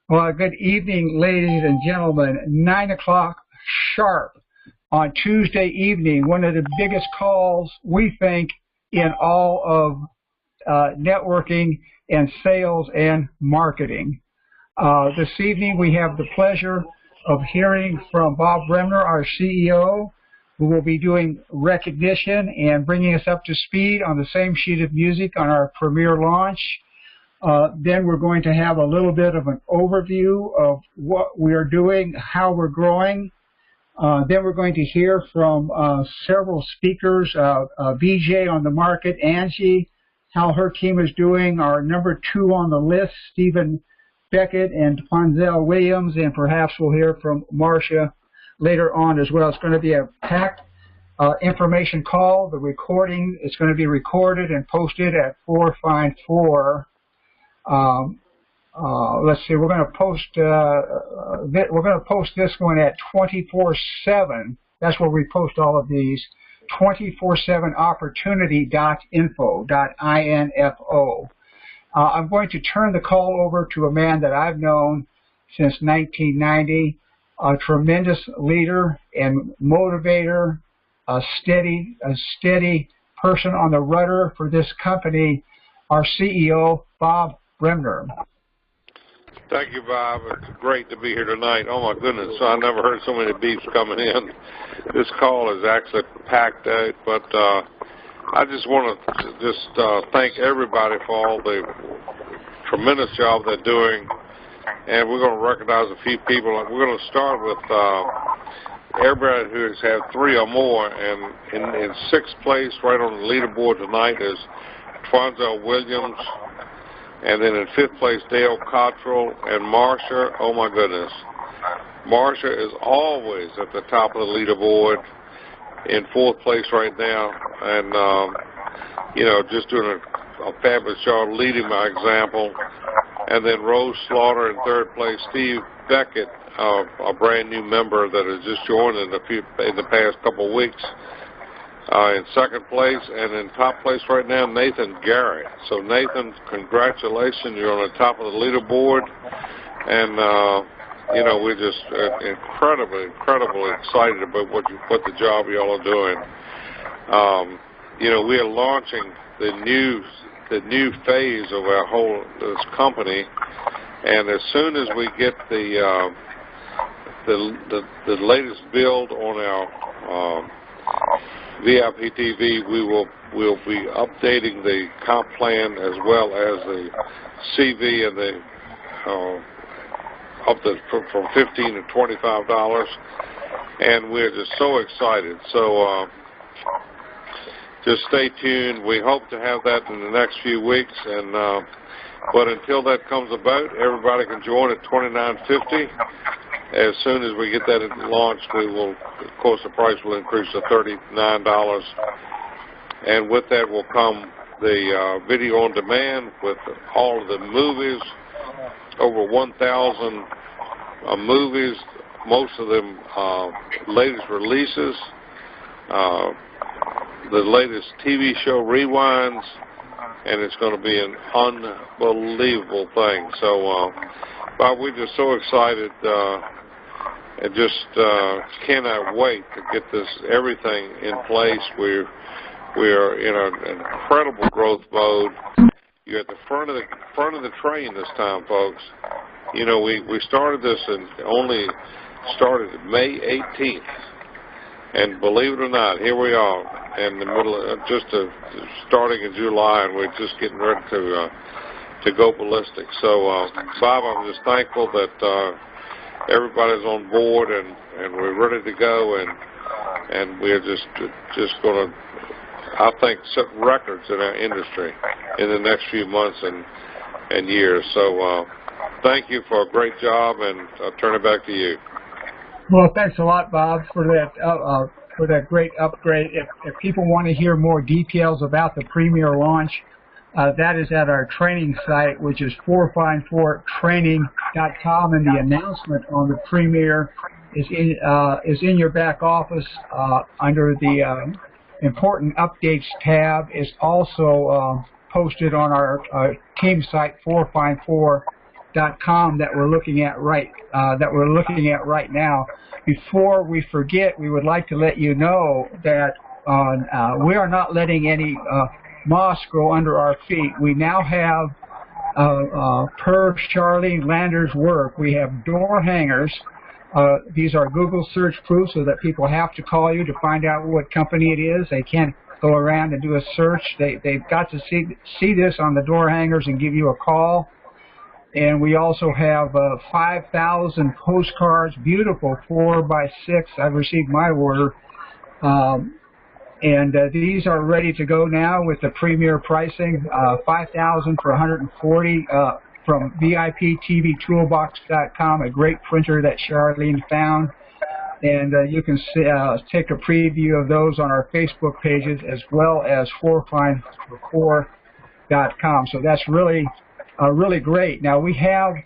Well, good evening, ladies and gentlemen. 9 o'clock sharp on Tuesday evening, one of the biggest calls, we think, in all of networking and sales and marketing. This evening, we have the pleasure of hearing from Bob Bremner, our CEO, who will be doing recognition and bringing us up to speed on the same sheet of music on our premiere launch. Then we're going to have a little bit of an overview of what we are doing, how we're growing. Then we're going to hear from several speakers, VJ on the market, Angie, how her team is doing, our number 2 on the list, Stephen Beckett and Fonzel Williams, and perhaps we'll hear from Marcia later on as well. It's going to be a packed information call. The recording is going to be recorded and posted at 454. Let's see. We're going to post this one at 24/7. That's where we post all of these. 247opportunity.info. I'm going to turn the call over to a man that I've known since 1990, a tremendous leader and motivator, a steady person on the rudder for this company, our CEO, Bob Bremner. Thank you, Bob. It's great to be here tonight. Oh, my goodness. I never heard so many beeps coming in. This call is actually packed out, but I just want to thank everybody for all the tremendous job they're doing, and we're going to recognize a few people. We're going to start with everybody who has had 3 or more, and in 6th place right on the leaderboard tonight is Fonzel Williams. And then in 5th place, Dale Cottrell and Marcia. Oh, my goodness. Marcia is always at the top of the leaderboard in 4th place right now. And, just doing a fabulous job leading by example. And then Rose Slaughter in 3rd place. Steve Beckett, a brand new member that has just joined in the past couple of weeks. In 2nd place, and in top place right now, Nathan Garrett. So, Nathan, congratulations. You're on the top of the leaderboard. And, we're just incredibly excited about what the job y'all are doing. We are launching the new phase of this company. And as soon as we get the latest build on our VIP TV, we'll be updating the comp plan as well as the CV and the from $15 to $25, and we're just so excited. So just stay tuned. We hope to have that in the next few weeks, and but until that comes about, everybody can join at $29.50. As soon as we get that launched, we will, of course, the price will increase to $39. And with that will come the video on demand with all of the movies, over 1,000 movies, most of them latest releases, the latest TV show rewinds, and it's going to be an unbelievable thing. So, Bob, we're just so excited. And just cannot wait to get everything in place. We are in an incredible growth mode. You're at the front of the train this time, folks. We started this and only started May 18th, and believe it or not, here we are in the middle of starting in July, and we're just getting ready to go ballistic. So, Bob, I'm just thankful that everybody's on board, and we're ready to go, and we're just going to, I think, set records in our industry in the next few months and years. So thank you for a great job, and I'll turn it back to you. Well, thanks a lot, Bob, for that great upgrade. If people want to hear more details about the Premiere launch, that is at our training site, which is 454training.com, and the announcement on the Premiere is in your back office under the important updates tab. Is also posted on our team site, 454 that we're looking at right now. Before we forget, we would like to let you know that we are not letting any moss grow under our feet. We now have, per Charlene Lander's work, we have door hangers. These are Google search proof, so that people have to call you to find out what company it is. They can't go around and do a search. They've got to see this on the door hangers and give you a call. And we also have 5,000 postcards, beautiful 4x6. I've received my order. And these are ready to go now with the premier pricing, 5,000 for 140 from VIPTVToolbox.com, a great printer that Charlene found. And you can take a preview of those on our Facebook pages as well as 4find4.com. So that's really great. Now we have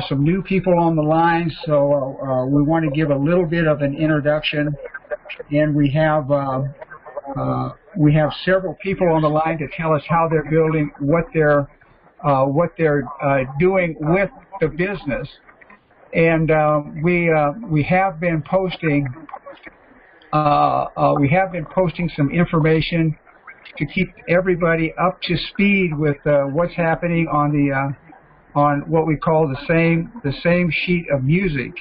some new people on the line, so we want to give a little bit of an introduction. And we have several people on the line to tell us how they're building, what they're doing with the business. And we have been posting some information to keep everybody up to speed with what's happening on on what we call the same sheet of music.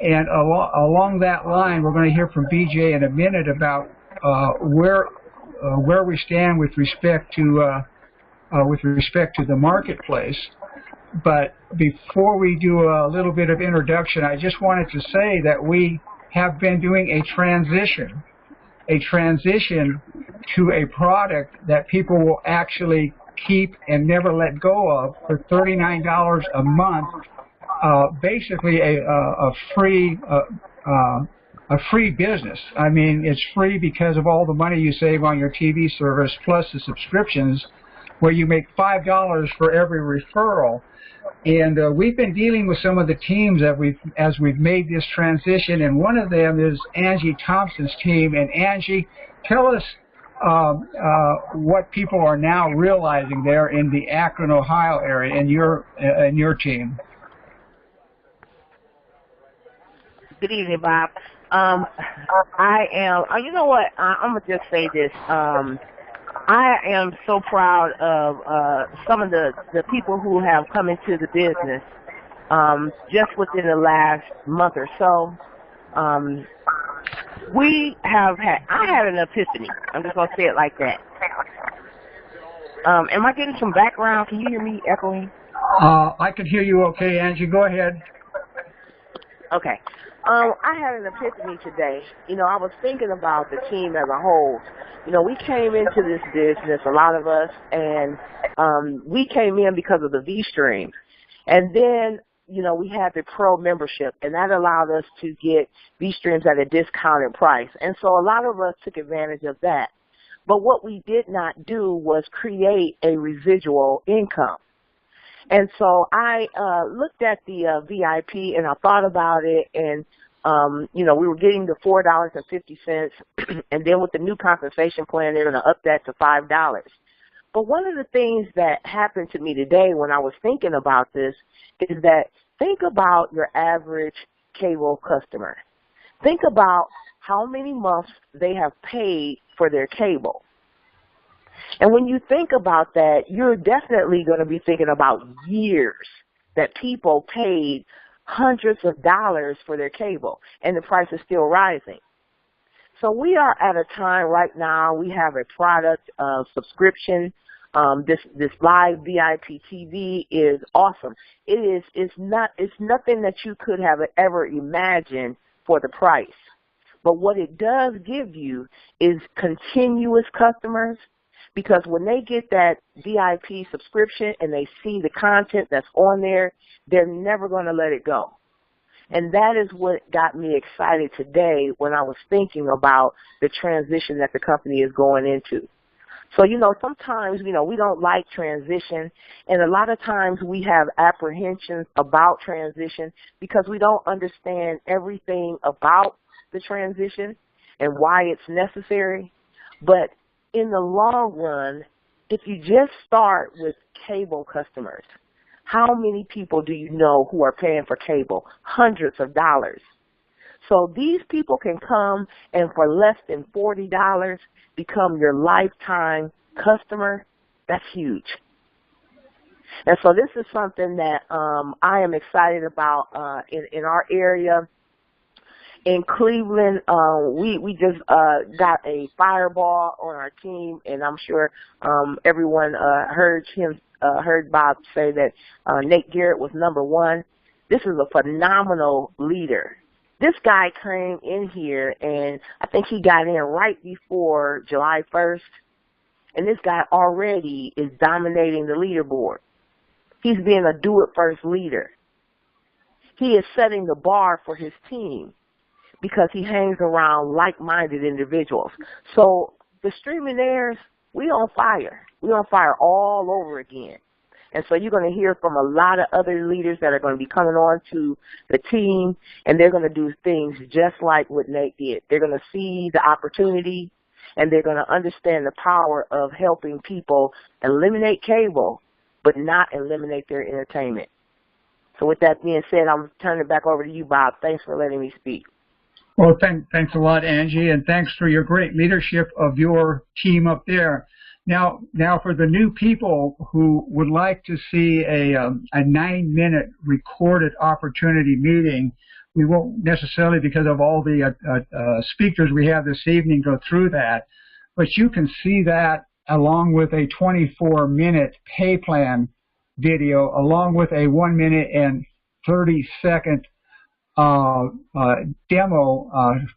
And along that line, we're going to hear from BJ in a minute about where we stand with respect to the marketplace. But before we do a little bit of introduction, I just wanted to say that we have been doing a transition to a product that people will actually keep and never let go of for $39 a month. Basically a free business. I mean, it's free because of all the money you save on your TV service, plus the subscriptions, where you make $5 for every referral. And we've been dealing with some of the teams as we've made this transition, and one of them is Angie Thompson's team. And Angie, tell us what people are now realizing there in the Akron, Ohio area, and your team. Good evening, Bob. I am. You know what? I'm gonna just say this. I am so proud of some of the people who have come into the business just within the last month or so. I had an epiphany. I'm just going to say it like that. Am I getting some background? Can you hear me echoing? I can hear you okay, Angie. Go ahead. Okay. I had an epiphany today. You know, I was thinking about the team as a whole. You know, we came into this business, a lot of us, and we came in because of the V-Stream. And then, you know, we had the Pro membership, and that allowed us to get V-Streams at a discounted price. And so a lot of us took advantage of that. But what we did not do was create a residual income. And so I looked at the VIP, and I thought about it, and you know, we were getting the $4.50, and then with the new compensation plan, they're going to up that to $5. But one of the things that happened to me today when I was thinking about this is that think about your average cable customer. Think about how many months they have paid for their cable. And when you think about that, you're definitely going to be thinking about years that people paid hundreds of dollars for their cable, and the price is still rising. So we are at a time right now, we have a product of subscription. This live VIP TV is awesome. It's nothing that you could have ever imagined for the price. But what it does give you is continuous customers, because when they get that VIP subscription and they see the content that's on there, they're never going to let it go. And that is what got me excited today when I was thinking about the transition that the company is going into. So, you know, sometimes, you know, we don't like transition, and a lot of times we have apprehensions about transition because we don't understand everything about the transition and why it's necessary. But in the long run, if you just start with cable customers, How many people do you know who are paying for cable? Hundreds of dollars. So these people can come and for less than $40 become your lifetime customer. That's huge. And so this is something that I am excited about in our area. In Cleveland, we just got a fireball on our team, and I'm sure everyone heard Bob say that Nate Garrett was #1. This is a phenomenal leader. This guy came in here, and I think he got in right before July 1st, and this guy already is dominating the leaderboard. He's being a do-it-first leader. He is setting the bar for his team because he hangs around like-minded individuals. So the streaming heirs, we on fire. We on fire all over again. And so you're going to hear from a lot of other leaders that are going to be coming on to the team, and they're going to do things just like what Nate did. They're going to see the opportunity, and they're going to understand the power of helping people eliminate cable, but not eliminate their entertainment. So with that being said, I'm turning it back over to you, Bob. Thanks for letting me speak. Well, thanks a lot, Angie, and thanks for your great leadership of your team up there. Now for the new people who would like to see a 9-minute recorded opportunity meeting, we won't necessarily, because of all the speakers we have this evening, go through that, but you can see that along with a 24-minute pay plan video, along with a 1-minute and 30-second demo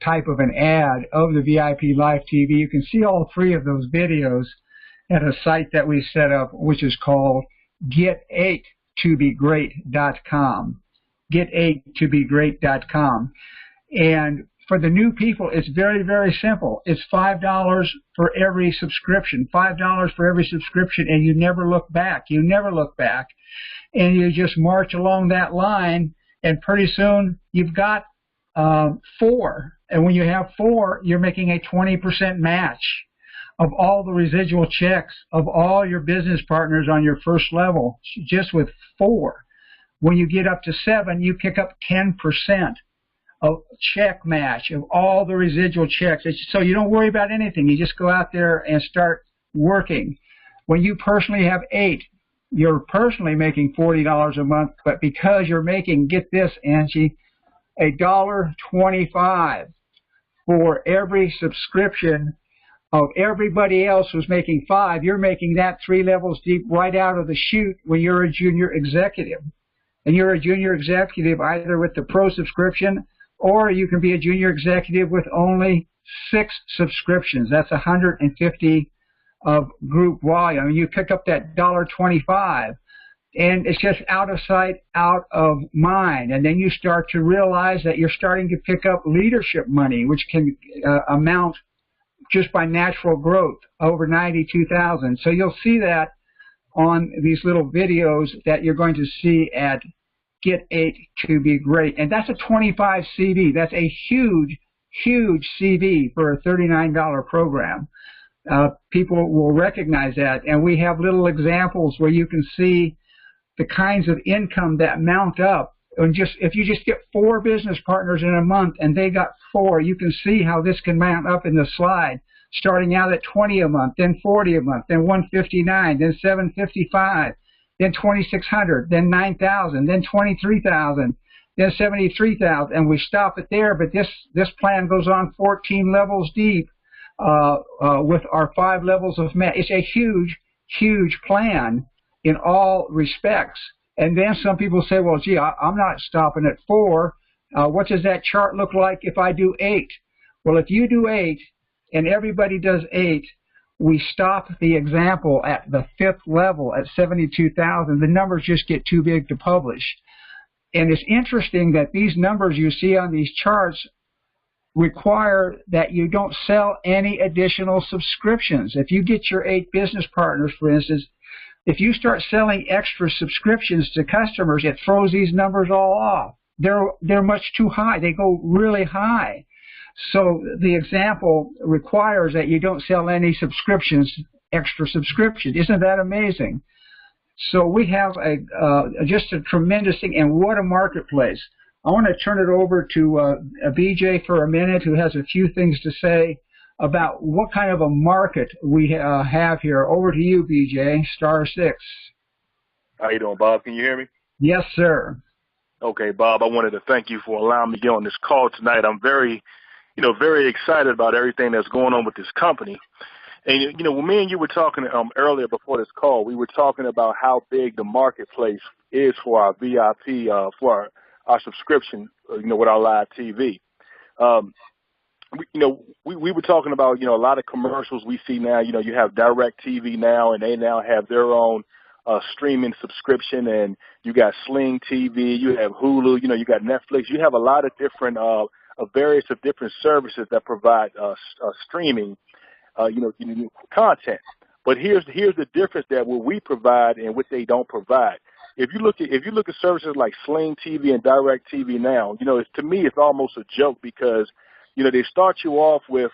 type of an ad of the VIP Live TV. You can see all 3 of those videos at a site that we set up, which is called get8tobegreat.com. get8tobegreat.com. And for the new people, it's very, very simple. It's $5 for every subscription, $5 for every subscription, and you never look back. You never look back. And you just march along that line, and pretty soon you've got 4. And when you have 4, you're making a 20% match of all the residual checks of all your business partners on your first level, just with 4. When you get up to 7, you pick up 10% of check match of all the residual checks. So you don't worry about anything. You just go out there and start working. When you personally have 8, you're personally making $40 a month, but because you're making, get this, Angie, $1.25 for every subscription of everybody else who's making 5, you're making that 3 levels deep right out of the chute when you're a junior executive. And you're a junior executive either with the pro subscription, or you can be a junior executive with only 6 subscriptions. That's 150 of group volume. You pick up that $1.25, and it's just out of sight, out of mind. And then you start to realize that you're starting to pick up leadership money, which can amount just by natural growth over $92,000. So you'll see that on these little videos that you're going to see at Get 8 to Be Great. And that's a 25 CD. That's a huge, huge CD for a $39 program. People will recognize that. And we have little examples where you can see the kinds of income that mount up. And if you just get 4 business partners in a month and they got 4, you can see how this can mount up in the slide, starting out at 20 a month, then 40 a month, then 159, then 755, then 2,600, then 9,000, then 23,000, then 73,000, and we stop it there. But this plan goes on 14 levels deep with our 5 levels of match. It's a huge, huge plan in all respects. And then some people say, well, gee, I'm not stopping at 4. What does that chart look like if I do 8? Well, if you do 8 and everybody does 8, we stop the example at the 5th level at 72,000. The numbers just get too big to publish. And it's interesting that these numbers you see on these charts require that you don't sell any additional subscriptions. If you get your 8 business partners, for instance, if you start selling extra subscriptions to customers, it throws these numbers all off. They're much too high. They go really high. So the example requires that you don't sell any subscriptions, extra subscriptions. Isn't that amazing? So we have just a tremendous thing, and what a marketplace. I want to turn it over to BJ for a minute, who has a few things to say about what kind of a market we have here. Over to you, BJ, star 6. How you doing, Bob? Can you hear me? Yes, sir. Okay, Bob, I wanted to thank you for allowing me to get on this call tonight. I'm very excited about everything that's going on with this company. And, when me and you were talking earlier before this call, we were talking about how big the marketplace is for our VIP, for our subscription, with our live TV. We were talking about, a lot of commercials we see now. You have DirecTV now, and they now have their own streaming subscription, and you got Sling TV, you have Hulu, you got Netflix. You have a lot of different, various of different services that provide streaming, content. But here's the difference that what we provide and what they don't provide. If you look at services like Sling TV and DirecTV now, to me it's almost a joke because they start you off with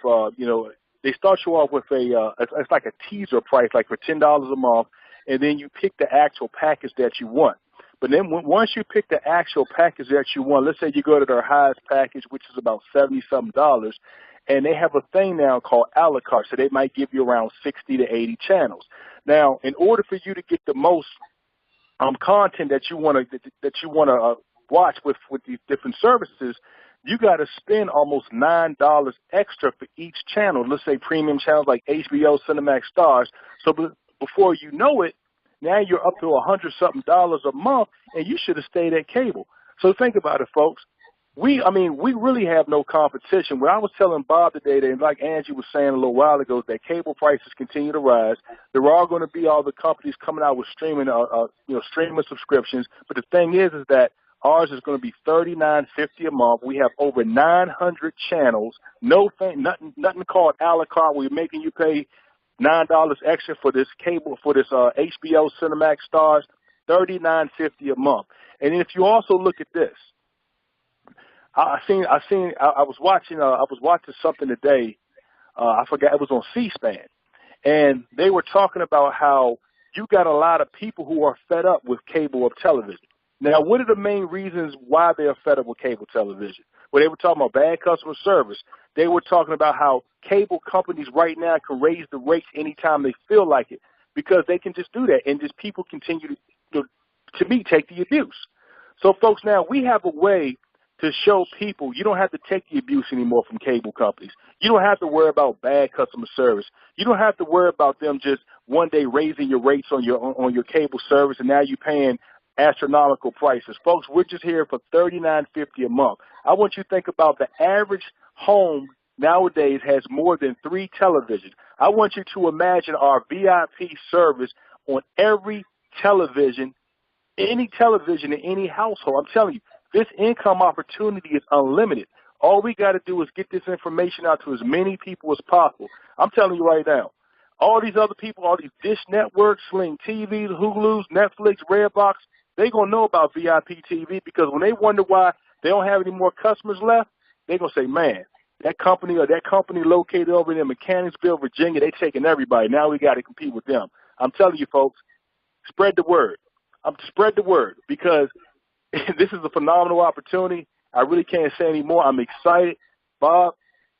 it's like a teaser price, like for $10 a month, and then you pick the actual package that you want. But then once you pick the actual package that you want, let's say you go to their highest package, which is about $70-something, and they have a thing now called a la carte, so they might give you around 60 to 80 channels. Now, in order for you to get the most content that you want to watch with these different services, you got to spend almost $9 extra for each channel. Let's say premium channels like HBO, Cinemax, Stars. So before you know it, now you're up to $100-something a month, and you should have stayed at cable. So think about it, folks. We really have no competition. What I was telling Bob today, and like Angie was saying a little while ago, that cable prices continue to rise. There are going to be all the companies coming out with streaming subscriptions. But the thing is that ours is going to be $39.50 a month. We have over 900 channels. Nothing called a la carte. We're making you pay $9 extra for this cable, for this HBO, Cinemax, Stars, $39.50 a month. And if you also look at this, I was watching something today. I forgot, it was on C-SPAN, and they were talking about how you got a lot of people who are fed up with cable of television. Now, what are the main reasons why they are fed up with cable television? Well, they were talking about bad customer service. They were talking about how cable companies right now can raise the rates anytime they feel like it because they can just do that, and just people continue to me, take the abuse. So, folks, now we have a way to show people you don't have to take the abuse anymore from cable companies. You don't have to worry about bad customer service. You don't have to worry about them just one day raising your rates on your cable service, and now you're paying astronomical prices. Folks, we're just here for $39.50 a month. I want you to think about the average home nowadays has more than 3 televisions. I want you to imagine our VIP service on every television, any television in any household. I'm telling you, this income opportunity is unlimited. All we got to do is get this information out to as many people as possible. I'm telling you right now, all these other people, all these Dish Networks, Sling TV, Hulu's, Netflix, Redbox, they're going to know about VIP TV because when they wonder why they don't have any more customers left, they're going to say, man, that company located over in Mechanicsville, Virginia, they taking everybody. Now we got to compete with them. I'm telling you, folks, spread the word. Spread the word because this is a phenomenal opportunity. I really can't say any more. I'm excited. Bob,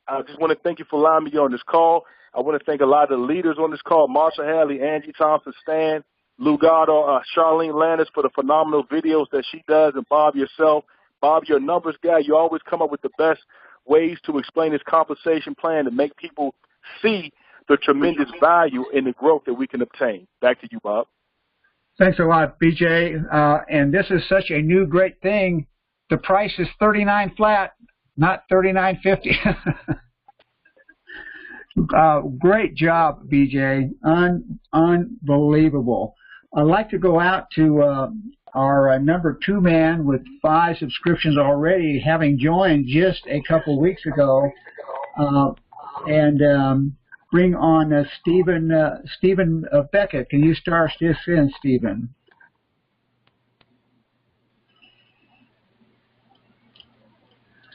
I just want to thank you for allowing me on this call. I want to thank a lot of the leaders on this call, Marsha Hadley, Angie Thompson, Stan, Lou Gatto, Charlene Landis for the phenomenal videos that she does, and Bob yourself. Bob, you're a numbers guy. You always come up with the best ways to explain this compensation plan to make people see the tremendous value in the growth that we can obtain. Back to you, Bob. Thanks a lot, BJ. And this is such a new great thing. The price is $39 flat, not $39.50. Great job, BJ. Unbelievable. I'd like to go out to our number 2 man with 5 subscriptions already, having joined just a couple weeks ago, and bring on Stephen Beckett. Can you star this in, Stephen?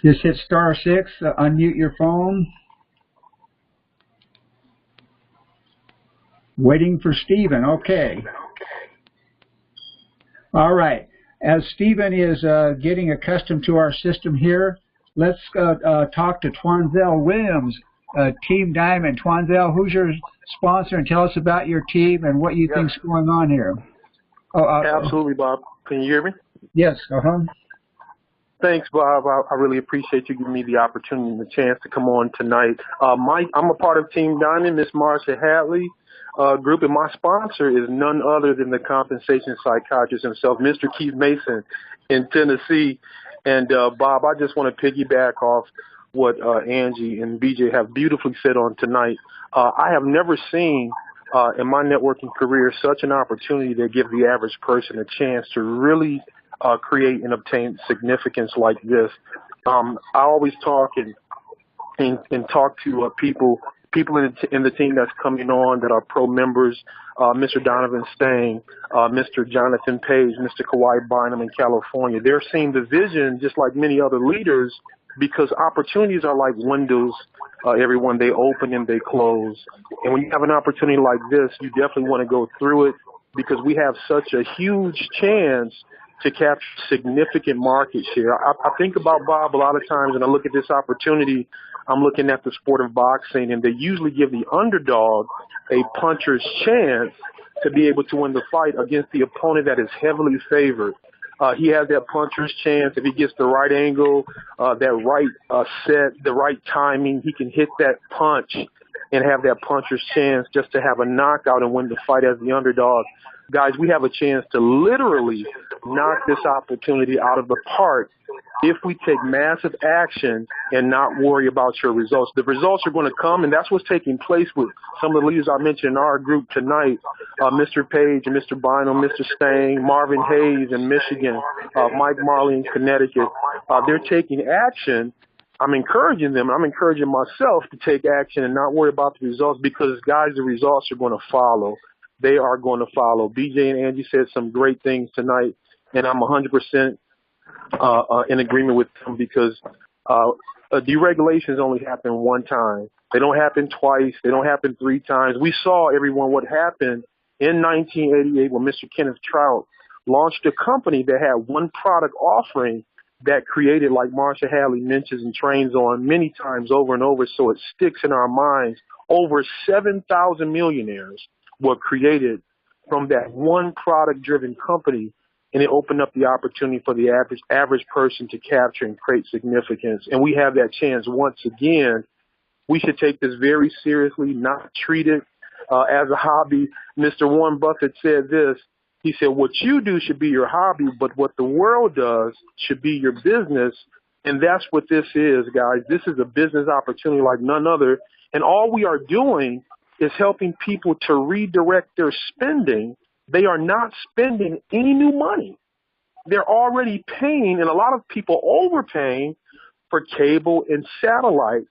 Just hit *6, unmute your phone. Waiting for Stephen. Okay. All right. As Stephen is getting accustomed to our system here, let's talk to Twanzel Williams, Team Diamond. Twanzel, who's your sponsor, and tell us about your team and what you think's going on here. Absolutely, Bob. Can you hear me? Yes. Thanks, Bob. I really appreciate you giving me the opportunity and the chance to come on tonight. I'm a part of Team Diamond, Miss Marsha Hadley group, and my sponsor is none other than the compensation psychiatrist himself, Mr. Keith Mason in Tennessee. And, Bob, I just want to piggyback off what Angie and BJ have beautifully said on tonight. I have never seen in my networking career such an opportunity to give the average person a chance to really create and obtain significance like this. I always talk and talk to people in the team that's coming on that are pro members, Mr. Donovan Stang, Mr. Jonathan Page, Mr. Kawhi Bynum in California. They're seeing the vision just like many other leaders, because opportunities are like windows. Everyone, they open and they close. And when you have an opportunity like this, you definitely want to go through it, because we have such a huge chance to capture significant market share. I think about, Bob, a lot of times, and I look at this opportunity, I'm looking at the sport of boxing, and they usually give the underdog a puncher's chance to be able to win the fight against the opponent that is heavily favored. He has that puncher's chance. If he gets the right angle, that right set, the right timing, he can hit that punch and have that puncher's chance just to have a knockout and win the fight as the underdog. Guys, we have a chance to literally knock this opportunity out of the park if we take massive action and not worry about your results. The results are going to come, and that's what's taking place with some of the leaders I mentioned in our group tonight, Mr. Page and Mr. Bynum, Mr. Stang, Marvin Hayes in Michigan, Mike Marley in Connecticut. They're taking action. I'm encouraging them. I'm encouraging myself to take action and not worry about the results, because, guys, the results are going to follow. They are going to follow. BJ and Angie said some great things tonight, and I'm 100% in agreement with them, because deregulations only happen one time. They don't happen twice. They don't happen three times. We saw, everyone, what happened in 1988 when Mr. Kenneth Trout launched a company that had one product offering that created, like Marsha Hadley mentions and trains on many times over and over, so it sticks in our minds. Over 7,000 millionaires were created from that one product-driven company, and it opened up the opportunity for the average person to capture and create significance. And we have that chance once again. We should take this very seriously, not treat it as a hobby. Mr. Warren Buffett said this. He said, what you do should be your hobby, but what the world does should be your business. And that's what this is, guys. This is a business opportunity like none other. And all we are doing is helping people to redirect their spending. They are not spending any new money. They're already paying, and a lot of people overpaying for cable and satellite.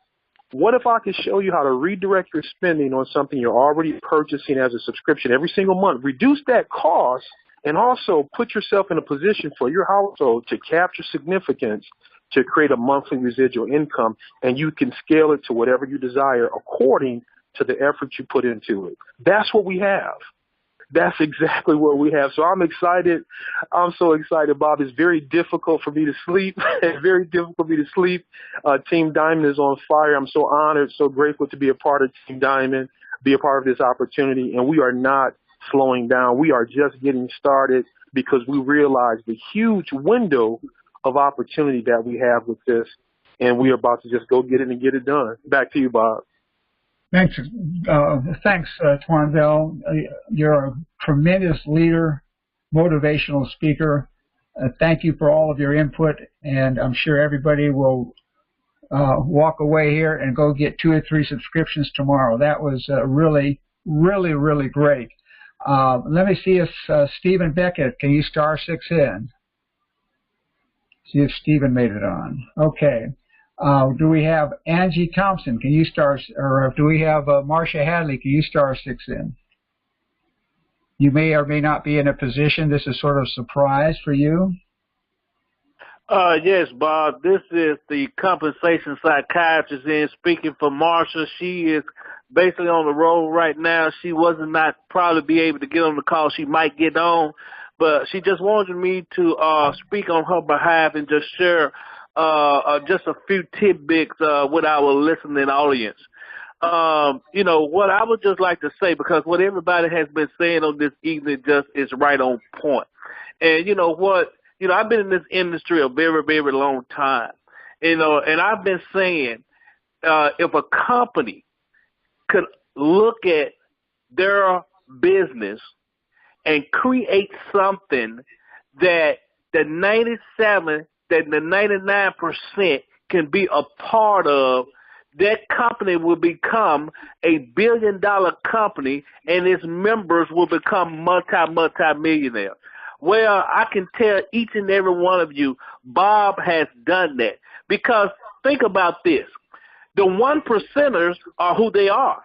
What if I could show you how to redirect your spending on something you're already purchasing as a subscription every single month, reduce that cost, and also put yourself in a position for your household to capture significance, to create a monthly residual income, and you can scale it to whatever you desire according to the effort you put into it. That's what we have. That's exactly what we have. So I'm excited. I'm so excited, Bob. It's very difficult for me to sleep. It's very difficult for me to sleep. Team Diamond is on fire. I'm so honored, so grateful to be a part of Team Diamond, be a part of this opportunity. And we are not slowing down. We are just getting started, because we realize the huge window of opportunity that we have with this. And we are about to just go get it and get it done. Back to you, Bob. Thanks, Twanzel. You're a tremendous leader, motivational speaker. Thank you for all of your input, and I'm sure everybody will walk away here and go get 2 or 3 subscriptions tomorrow. That was really, really, really great. Let me see if Stephen Beckett, can you star 6 in? See if Stephen made it on. Okay. Do we have Angie Thompson? Can you star, or do we have Marsha Hadley? Can you star 6 in? You may or may not be in a position. This is sort of a surprise for you. Yes, Bob. This is the compensation psychiatrist in speaking for Marsha. She is basically on the road right now. She wasn't not probably be able to get on the call. She might get on, but she just wanted me to speak on her behalf and just share just a few tidbits with our listening audience. What I would just like to say, because what everybody has been saying on this evening just is right on point. And you know what? I've been in this industry a very, very long time. And I've been saying, if a company could look at their business and create something that the 99% can be a part of, that company will become a $1 billion company, and its members will become multi-millionaires. Well, I can tell each and every one of you, Bob has done that. Because think about this. The 1%ers are who they are.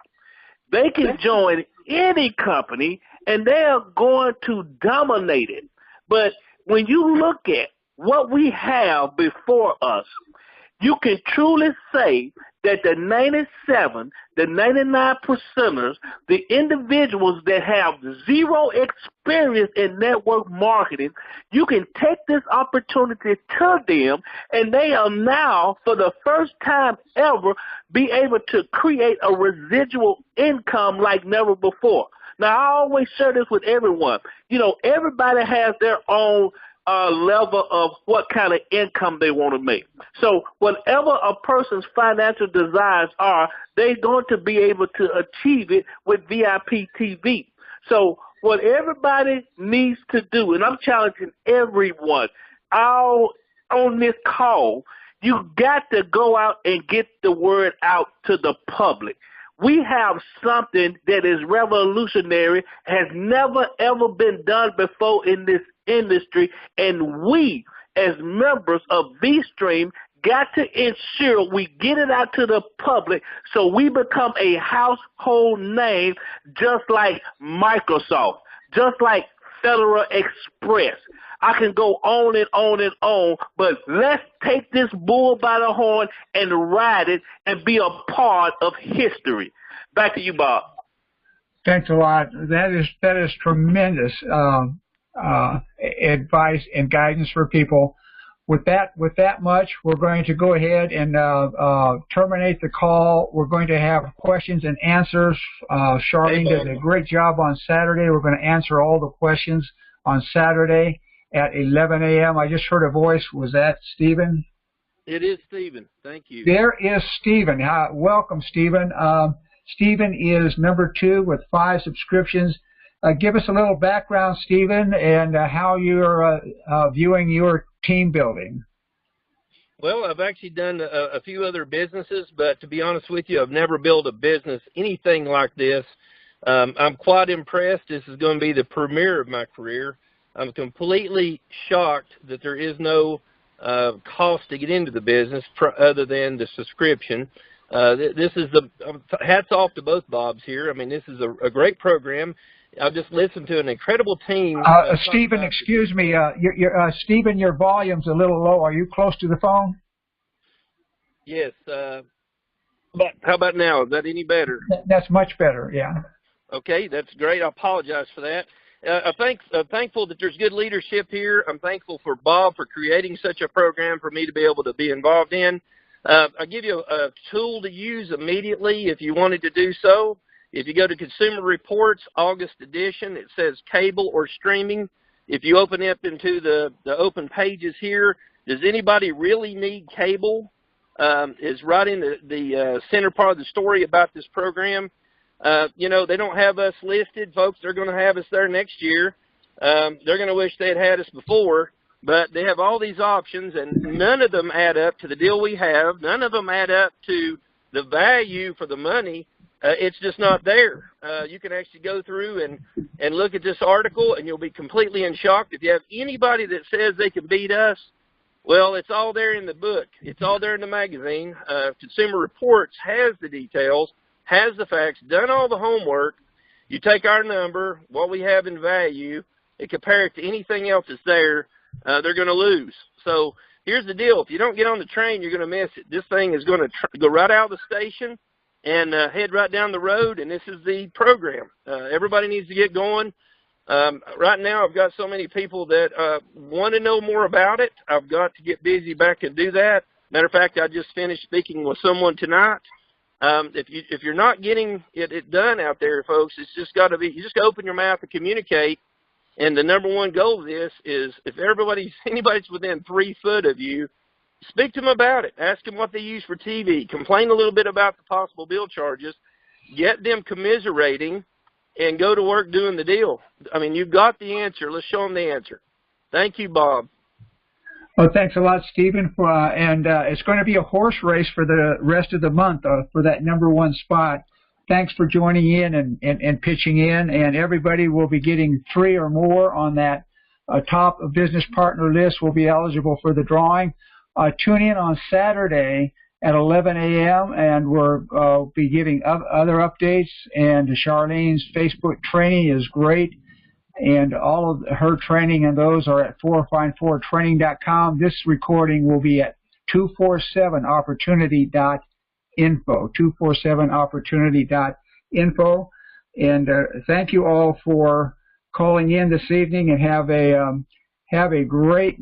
They can join any company, and they are going to dominate it. But when you look at what we have before us, you can truly say that the 99%ers, the individuals that have zero experience in network marketing, you can take this opportunity to them, and they are now, for the first time ever, be able to create a residual income like never before. Now, I always share this with everyone. Everybody has their own level of what kind of income they want to make. So whatever a person's financial desires are, they're going to be able to achieve it with VIP TV. So what everybody needs to do, and I'm challenging everyone on this call, you got to go out and get the word out to the public. We have something that is revolutionary, has never, ever been done before in this industry, and we, as members of V-Stream, got to ensure we get it out to the public so we become a household name just like Microsoft, just like Federal Express. I can go on and on and on, but let's take this bull by the horn and ride it and be a part of history. Back to you, Bob. Thanks a lot. That is tremendous advice and guidance for people. With that much, we're going to go ahead and terminate the call. We're going to have questions and answers. Charlene did a great job on Saturday. We're going to answer all the questions on Saturday at 11 a.m. I just heard a voice. Was that Stephen? It is Stephen. Thank you. There is Stephen. Welcome, Stephen. Stephen is number 2 with 5 subscriptions. Give us a little background, Stephen, and how you're viewing your team building. Well, I've actually done a few other businesses, but to be honest with you, I've never built a business, anything like this. I'm quite impressed. This is going to be the premiere of my career. I'm completely shocked that there is no cost to get into the business other than the subscription. This is hats off to both Bobs here. I mean, this is a great program. I've just listened to an incredible team. Stephen, excuse me. Stephen, your volume's a little low. Are you close to the phone? Yes. But how about now? Is that any better? That's much better, yeah. Okay, that's great. I apologize for that. I'm thankful that there's good leadership here. I'm thankful for Bob for creating such a program for me to be able to be involved in. I'll give you a tool to use immediately if you wanted to do so. If you go to Consumer Reports, August edition, it says cable or streaming. If you open up into the open pages here, does anybody really need cable? Is right in the center part of the story about this program. They don't have us listed, folks. They're going to have us there next year. They're going to wish they had us before, but they have all these options, and none of them add up to the deal we have. None of them add up to the value for the money. It's just not there. You can actually go through and look at this article, and you'll be completely in shock. If you have anybody that says they can beat us, well, it's all there in the book. It's all there in the magazine. Consumer Reports has the details, has the facts, done all the homework. You take our number, what we have in value, and compare it to anything else that's there, they're going to lose. So here's the deal. If you don't get on the train, you're going to miss it. This thing is going to go right out of the station and head right down the road, and this is the program. Everybody needs to get going. Right now, I've got so many people that want to know more about it. I've got to get busy back and do that. Matter of fact, I just finished speaking with someone tonight. If you're not getting it done out there, folks, it's just got to be. You just got to open your mouth and communicate. And the number one goal of this is if anybody's within 3 foot of you, speak to them about it. Ask them what they use for TV. Complain a little bit about the possible bill charges. Get them commiserating and go to work doing the deal. I mean, you've got the answer. Let's show them the answer. Thank you, Bob. Well, thanks a lot, Stephen. And it's going to be a horse race for the rest of the month for that #1 spot. Thanks for joining in and pitching in. And everybody will be getting 3 or more on that top business partner list will be eligible for the drawing. Tune in on Saturday at 11 a.m. and we'll be giving other updates. And Charlene's Facebook training is great. And all of her training and those are at 4find4training.com. This recording will be at 247opportunity.info, 247opportunity.info. And thank you all for calling in this evening, and have a great